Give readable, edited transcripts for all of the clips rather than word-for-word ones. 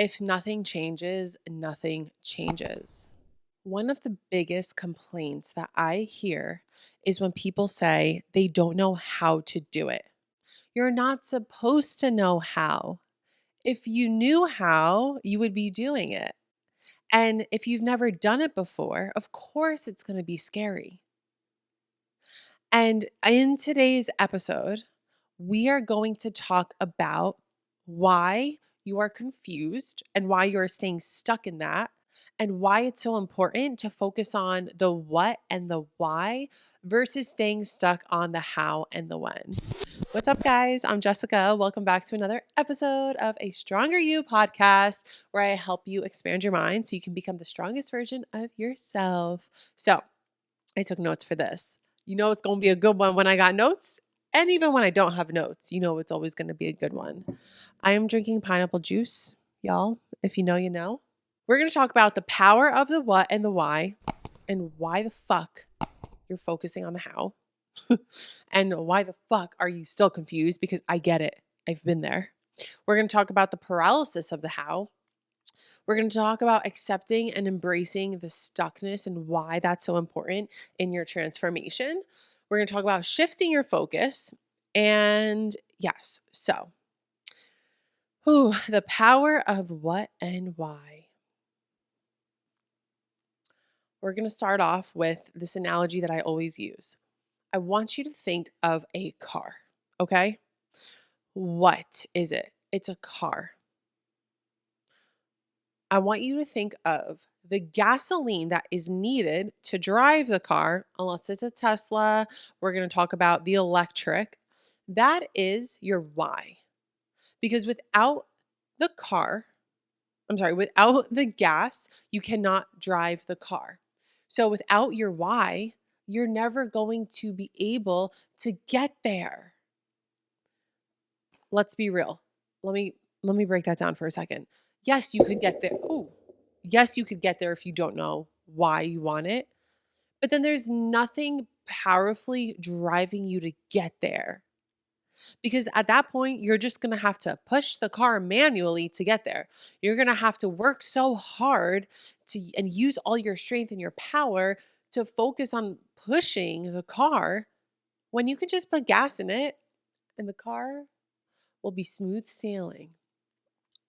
If nothing changes, nothing changes. One of the biggest complaints that I hear is when people say they don't know how to do it. You're not supposed to know how. If you knew how, you would be doing it. And if you've never done it before, of course it's going to be scary. And in today's episode, we are going to talk about why you are confused and why you are staying stuck in that, and why it's so important to focus on the what and the why versus staying stuck on the how and the when. What's up, guys? I'm Jessica. Welcome back to another episode of A Stronger You podcast, where I help you expand your mind so you can become the strongest version of yourself. So, I took notes for this. You know it's going to be a good one when I got notes. And even when I don't have notes, you know it's always going to be a good one. I am drinking pineapple juice, y'all. If you know, you know. We're going to talk about the power of the what and the why, and why the fuck you're focusing on the how. And why the fuck are you still confused? Because I get it. I've been there. We're going to talk about the paralysis of the how. We're going to talk about accepting and embracing the stuckness and why that's so important in your transformation. We're going to talk about shifting your focus. And yes, so the power of what and why. We're going to start off with this analogy that I always use. I want you to think of a car, okay? What is it? It's a car. I want you to think of the gasoline that is needed to drive the car, unless it's a Tesla. We're going to talk about the electric. That is your why. Because without the without the gas, you cannot drive the car. So without your why, you're never going to be able to get there. Let's be real. Let me break that down for a second. Yes, you could get there. Yes, you could get there if you don't know why you want it. But then there's nothing powerfully driving you to get there. Because at that point, you're just going to have to push the car manually to get there. You're going to have to work so hard and use all your strength and your power to focus on pushing the car when you can just put gas in it and the car will be smooth sailing.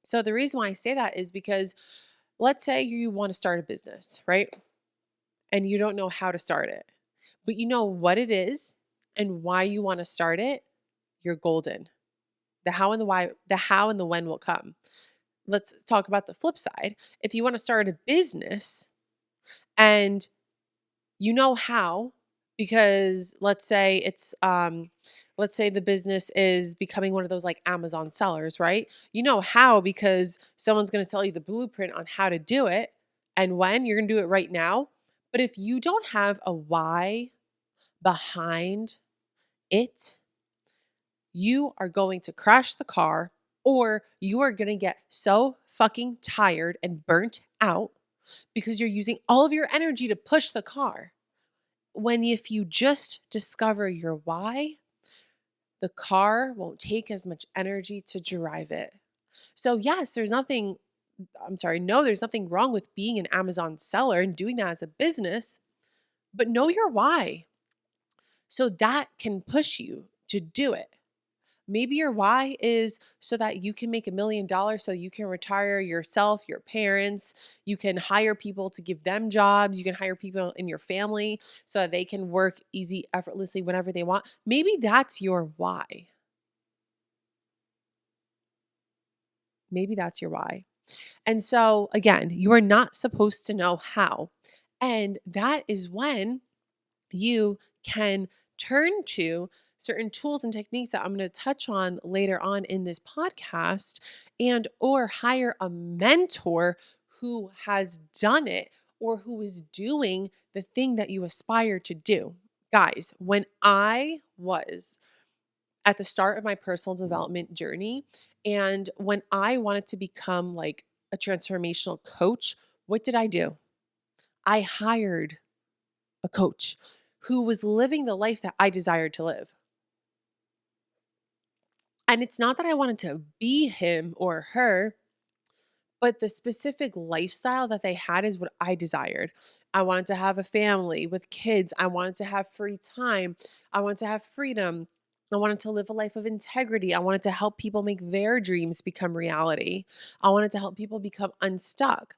So the reason why I say that is because let's say you want to start a business, right? And you don't know how to start it, but you know what it is and why you want to start it. You're golden. The how and the why, the how and the when will come. Let's talk about the flip side. If you want to start a business and you know how, because let's say the business is becoming one of those like Amazon sellers, right? You know how because someone's going to tell you the blueprint on how to do it and when you're going to do it right now. But if you don't have a why behind it, you are going to crash the car, or you are going to get so fucking tired and burnt out because you're using all of your energy to push the car. When if you just discover your why, the car won't take as much energy to drive it. So yes, there's nothing wrong with being an Amazon seller and doing that as a business, but know your why. So that can push you to do it. Maybe your why is so that you can make $1 million so you can retire yourself, your parents. You can hire people to give them jobs. You can hire people in your family so that they can work easy, effortlessly whenever they want. Maybe that's your why. Maybe that's your why. And so again, you are not supposed to know how. And that is when you can turn to certain tools and techniques that I'm going to touch on later on in this podcast, and or hire a mentor who has done it or who is doing the thing that you aspire to do. Guys, when I was at the start of my personal development journey and when I wanted to become like a transformational coach, what did I do? I hired a coach who was living the life that I desired to live. And it's not that I wanted to be him or her, But the specific lifestyle that they had is what I desired. I wanted to have a family with kids. I wanted to have free time. I wanted to have freedom. I wanted to live a life of integrity. I wanted to help people make their dreams become reality. I wanted to help people become unstuck.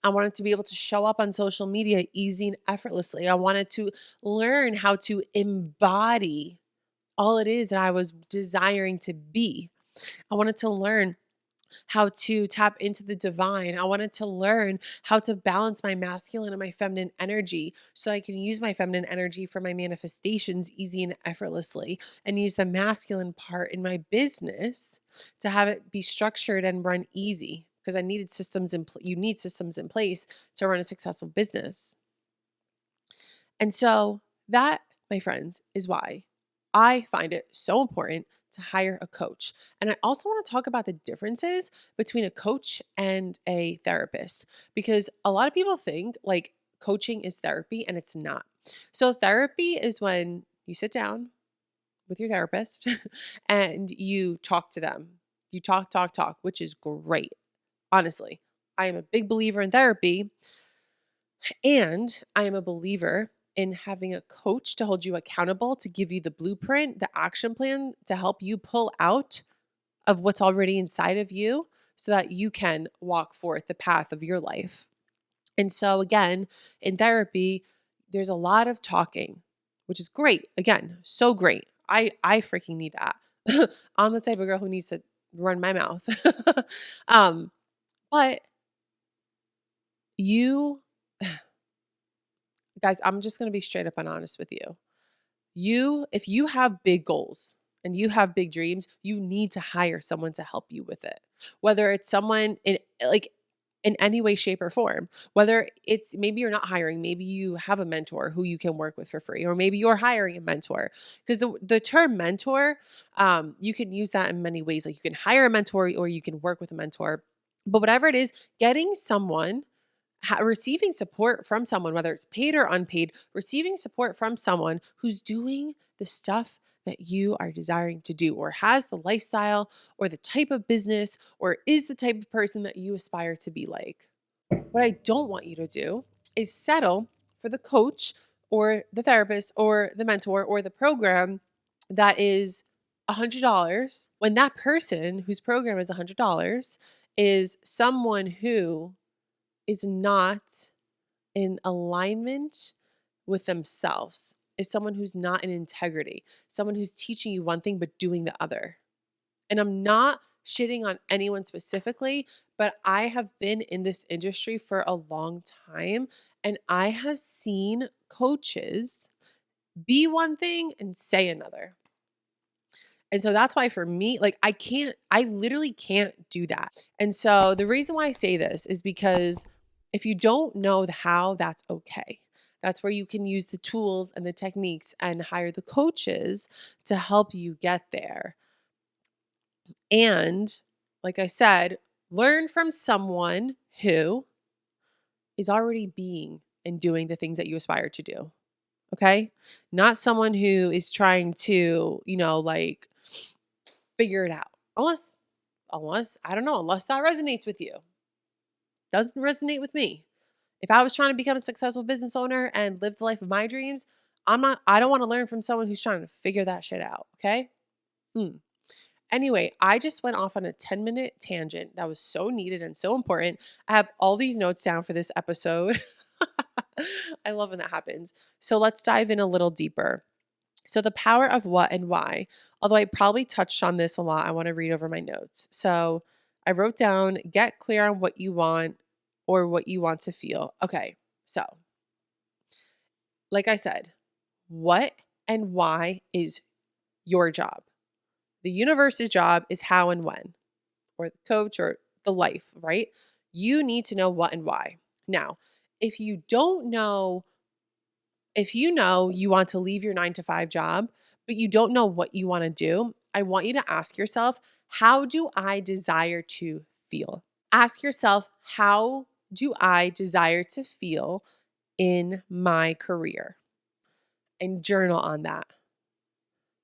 I wanted to be able to show up on social media easy and effortlessly. I wanted to learn how to embody all it is that I was desiring to be. I wanted to learn how to tap into the divine. I wanted to learn how to balance my masculine and my feminine energy so I can use my feminine energy for my manifestations easy and effortlessly, and use the masculine part in my business to have it be structured and run easy, because I needed systems you need systems in place to run a successful business. And so that, my friends, is why I find it so important to hire a coach. And I also want to talk about the differences between a coach and a therapist, because a lot of people think like coaching is therapy, and it's not. So therapy is when you sit down with your therapist and you talk to them. You talk, which is great. Honestly, I am a big believer in therapy, and I am a believer in having a coach to hold you accountable, to give you the blueprint, the action plan to help you pull out of what's already inside of you so that you can walk forth the path of your life. And so, again, in therapy, there's a lot of talking, which is great. Again, so great. I freaking need that. I'm the type of girl who needs to run my mouth. um, but you guys, I'm just going to be straight up and honest with you. If you have big goals and you have big dreams, you need to hire someone to help you with it. Whether it's someone in any way, shape, or form. Whether it's, maybe you're not hiring, maybe you have a mentor who you can work with for free, or maybe you're hiring a mentor. Because the term mentor, you can use that in many ways. Like you can hire a mentor or you can work with a mentor. But whatever it is, getting someone receiving support from someone, whether it's paid or unpaid, receiving support from someone who's doing the stuff that you are desiring to do, or has the lifestyle or the type of business, or is the type of person that you aspire to be like. What I don't want you to do is settle for the coach or the therapist or the mentor or the program that is $100, when that person whose program is $100 is someone who is not in alignment with themselves, is someone who's not in integrity, someone who's teaching you one thing but doing the other. And I'm not shitting on anyone specifically, but I have been in this industry for a long time, and I have seen coaches be one thing and say another. And so that's why for me, like I literally can't do that. And so the reason why I say this is because if you don't know the how, that's okay. That's where you can use the tools and the techniques and hire the coaches to help you get there. And like I said, learn from someone who is already being and doing the things that you aspire to do. Okay? Not someone who is trying to, like figure it out. Unless I don't know, unless that resonates with you. Doesn't resonate with me. If I was trying to become a successful business owner and live the life of my dreams, I don't want to learn from someone who's trying to figure that shit out. Okay? Anyway, I just went off on a 10-minute tangent that was so needed and so important. I have all these notes down for this episode. I love when that happens. So let's dive in a little deeper. So the power of what and why. Although I probably touched on this a lot, I want to read over my notes. So I wrote down, get clear on what you want or what you want to feel. Okay, so like I said, what and why is your job? The universe's job is how and when, or the coach or the life, right? You need to know what and why. Now, if you don't know, if you know you want to leave your 9 to 5 job, but you don't know what you want to do, I want you to ask yourself, how do I desire to feel? Ask yourself, how do I desire to feel in my career? And journal on that.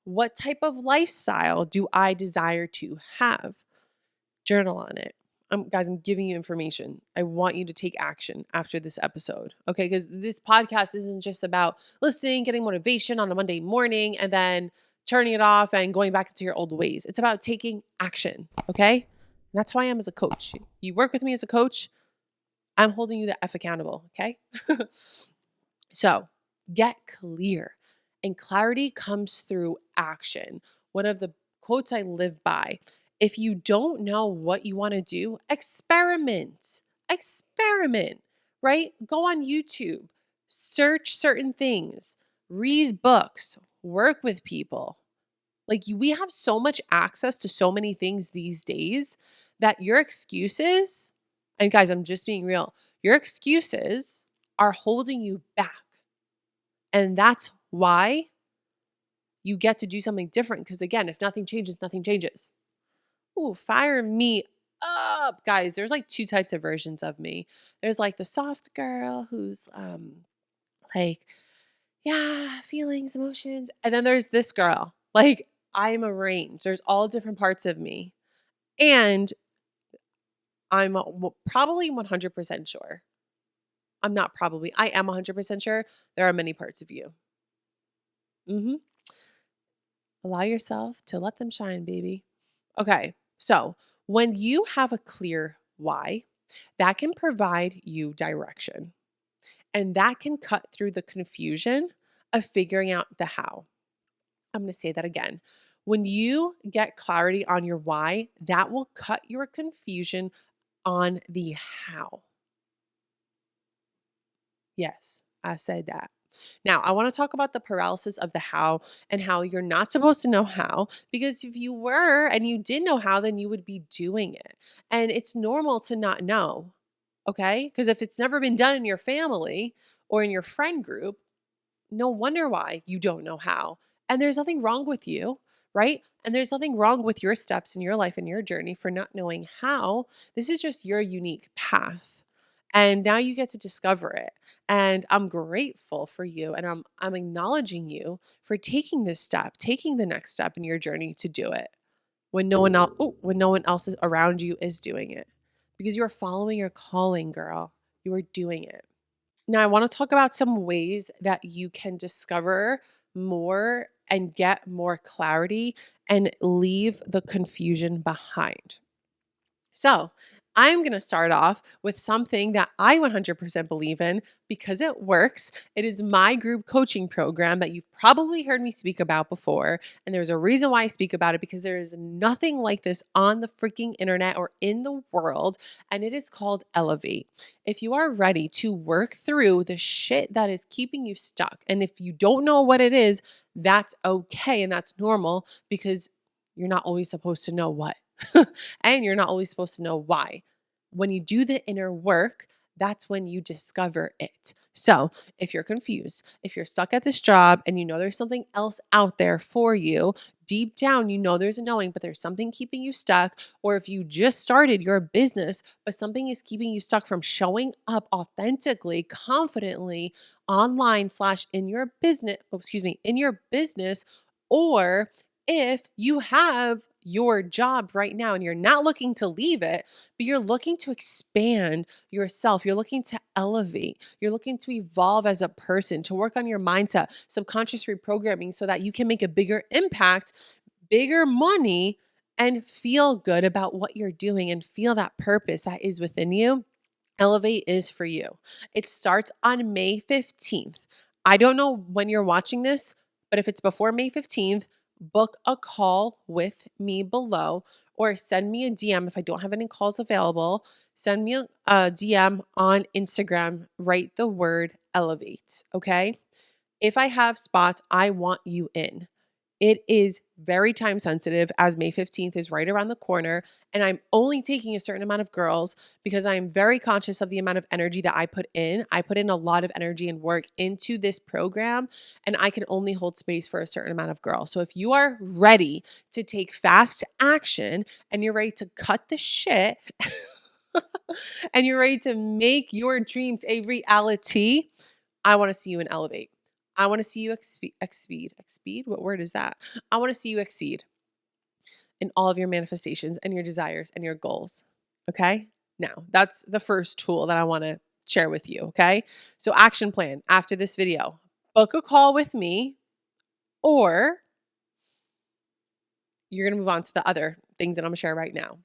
What type of lifestyle do I desire to have? Journal on it. guys, I'm giving you information. I want you to take action after this episode. Okay. Because this podcast isn't just about listening, getting motivation on a Monday morning, and then turning it off and going back into your old ways. It's about taking action. Okay. And that's who I am as a coach. You work with me as a coach, I'm holding you the F accountable. Okay. So get clear. And clarity comes through action. One of the quotes I live by: if you don't know what you want to do, experiment. Experiment, right? Go on YouTube, search certain things, read books, work with people. Like, we have so much access to so many things these days that your excuses, and guys, I'm just being real, your excuses are holding you back. And that's why you get to do something different. Because again, if nothing changes, nothing changes. Ooh, fire me up. Guys, there's like two types of versions of me. There's like the soft girl who's like, yeah, feelings, emotions. And then there's this girl. Like, I'm a range. There's all different parts of me. And I'm probably 100% sure. I'm not probably. I am 100% sure there are many parts of you. Mm-hmm. Allow yourself to let them shine, baby. Okay, so when you have a clear why, that can provide you direction. And that can cut through the confusion of figuring out the how. I'm going to say that again. When you get clarity on your why, that will cut your confusion on the how. Yes, I said that. Now, I want to talk about the paralysis of the how and how you're not supposed to know how, because if you were and you did know how, then you would be doing it. And it's normal to not know, okay? Because if it's never been done in your family or in your friend group, no wonder why you don't know how. And there's nothing wrong with you, right? And there's nothing wrong with your steps in your life and your journey for not knowing how. This is just your unique path. And now you get to discover it. And I'm grateful for you, and I'm acknowledging you for taking this step, taking the next step in your journey to do it when no one else around you is doing it. Because you are following your calling, girl. You are doing it. Now, I want to talk about some ways that you can discover more and get more clarity and leave the confusion behind. So, I'm going to start off with something that I 100% believe in because it works. It is my group coaching program that you've probably heard me speak about before. And there's a reason why I speak about it, because there is nothing like this on the freaking internet or in the world. And it is called Elevate. If you are ready to work through the shit that is keeping you stuck, and if you don't know what it is, that's okay. And that's normal, because you're not always supposed to know what. And you're not always supposed to know why. When you do the inner work, that's when you discover it. So if you're confused, if you're stuck at this job and you know there's something else out there for you, deep down, you know there's a knowing, but there's something keeping you stuck. Or if you just started your business, but something is keeping you stuck from showing up authentically, confidently online / in your business, in your business, or if you have your job right now and you're not looking to leave it, but you're looking to expand yourself, you're looking to elevate, you're looking to evolve as a person, to work on your mindset, subconscious reprogramming, so that you can make a bigger impact, bigger money, and feel good about what you're doing and feel that purpose that is within you. Elevate is for you. It starts on May 15th. I don't know when you're watching this, but if it's before May 15th, book a call with me below, or send me a DM if I don't have any calls available. Send me a DM on Instagram. Write the word elevate, okay? If I have spots, I want you in. It is very time sensitive, as May 15th is right around the corner, and I'm only taking a certain amount of girls because I'm very conscious of the amount of energy that I put in. I put in a lot of energy and work into this program, and I can only hold space for a certain amount of girls. So if you are ready to take fast action and you're ready to cut the shit and you're ready to make your dreams a reality, I want to see you in Elevate. I want to see you exceed. What word is that? I want to see you exceed in all of your manifestations and your desires and your goals. Okay. Now, that's the first tool that I want to share with you. Okay. So, action plan after this video, book a call with me, or you're going to move on to the other things that I'm going to share right now.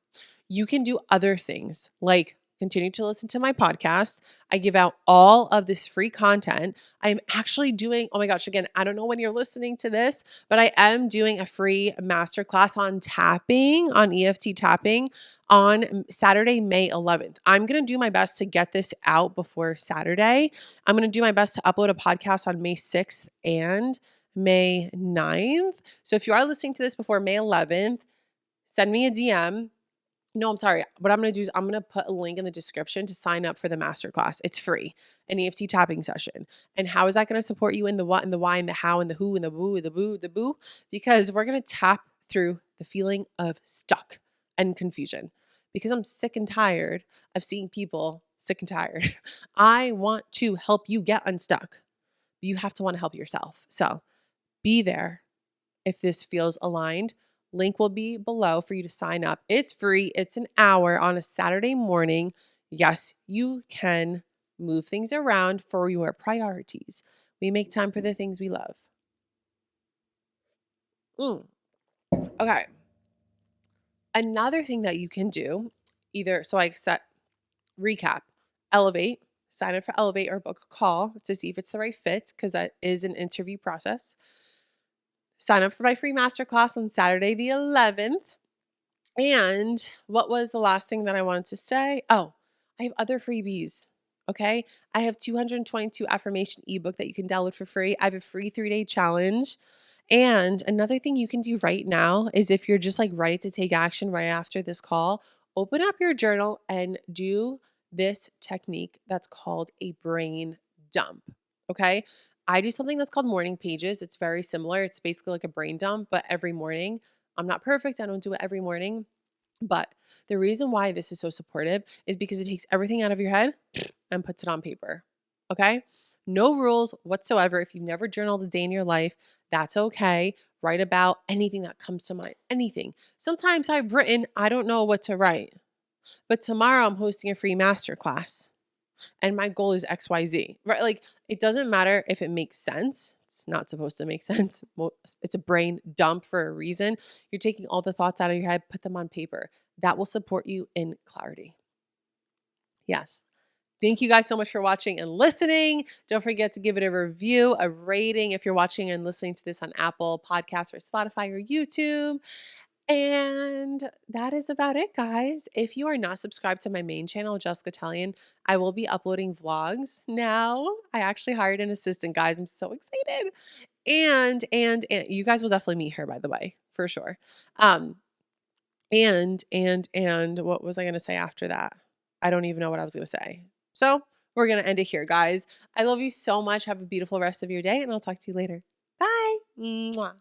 You can do other things like continue to listen to my podcast. I give out all of this free content. I'm actually doing, oh my gosh, again, I don't know when you're listening to this, but I am doing a free masterclass on tapping, on EFT tapping on Saturday, May 11th. I'm going to do my best to get this out before Saturday. I'm going to do my best to upload a podcast on May 6th and May 9th. So if you are listening to this before May 11th, send me a DM. No, I'm sorry. What I'm going to do is I'm going to put a link in the description to sign up for the masterclass. It's free, an EFT tapping session. And how is that going to support you in the what and the why and the how and the who and the woo and the boo, the boo? Because we're going to tap through the feeling of stuck and confusion. Because I'm sick and tired of seeing people sick and tired. I want to help you get unstuck. You have to want to help yourself. So be there if this feels aligned. Link will be below for you to sign up. It's free. It's an hour on a Saturday morning. Yes, you can move things around for your priorities. We make time for the things we love. Okay. Another thing that you can do, either, so I set recap, Elevate, sign up for Elevate or book a call to see if it's the right fit, because that is an interview process. Sign up for my free masterclass on Saturday the 11th. And what was the last thing that I wanted to say? Oh, I have other freebies. Okay. I have 222 affirmation ebook that you can download for free. I have a free 3-day challenge. And another thing you can do right now is if you're just like ready to take action right after this call, open up your journal and do this technique that's called a brain dump. Okay. I do something that's called morning pages. It's very similar. It's basically like a brain dump, but every morning. I'm not perfect. I don't do it every morning. But the reason why this is so supportive is because it takes everything out of your head and puts it on paper. Okay? No rules whatsoever. If you've never journaled a day in your life, that's okay. Write about anything that comes to mind, anything. Sometimes I've written, I don't know what to write, but tomorrow I'm hosting a free masterclass and my goal is XYZ, right? Like it doesn't matter if it makes sense. It's not supposed to make sense. It's a brain dump for a reason. You're taking all the thoughts out of your head, put them on paper. That will support you in clarity. Yes. Thank you guys so much for watching and listening. Don't forget to give it a review, a rating if you're watching and listening to this on Apple Podcasts or Spotify or YouTube. And that is about it, guys. If you are not subscribed to my main channel, Jessica Tellian, I will be uploading vlogs now. I actually hired an assistant, guys. I'm so excited. And you guys will definitely meet her, by the way, for sure. And what was I going to say after that? I don't even know what I was going to say. So we're going to end it here, guys. I love you so much. Have a beautiful rest of your day, and I'll talk to you later. Bye. Mwah.